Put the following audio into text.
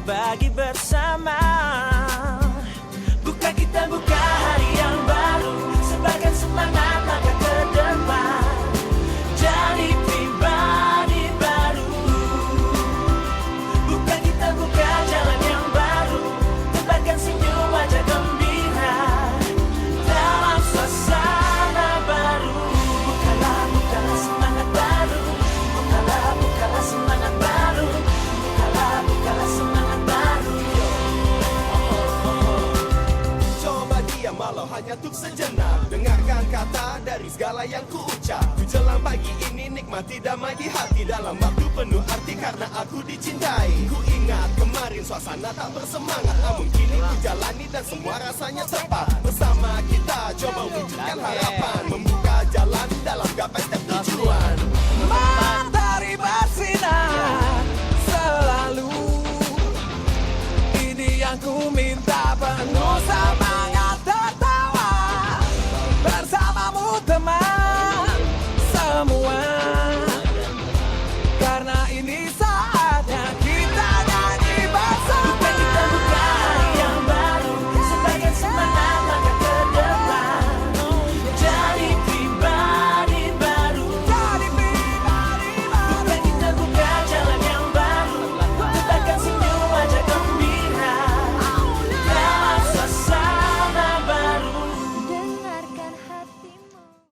berbagi bersama. Buka kita buka hari yang baru, sebarkan semangat langkah ke depan, jadi pribadi baru. Buka kita buka jalan yang baru, tebarkan senyum wajah gembira dalam suasana baru. Bukalah bukalah semangat baru, bukalah semangat baru, bukalah semangat baru. Coba diam walau hanya untuk sejenak, dengarkan kata dari segala yang ku ucap. Ku jelang pagi ini nikmati damai di hati, dalam waktu penuh arti karena aku dicintai. Ku ingat kemarin suasana tak bersemangat, namun kini ku jalani dan semua rasanya tepat.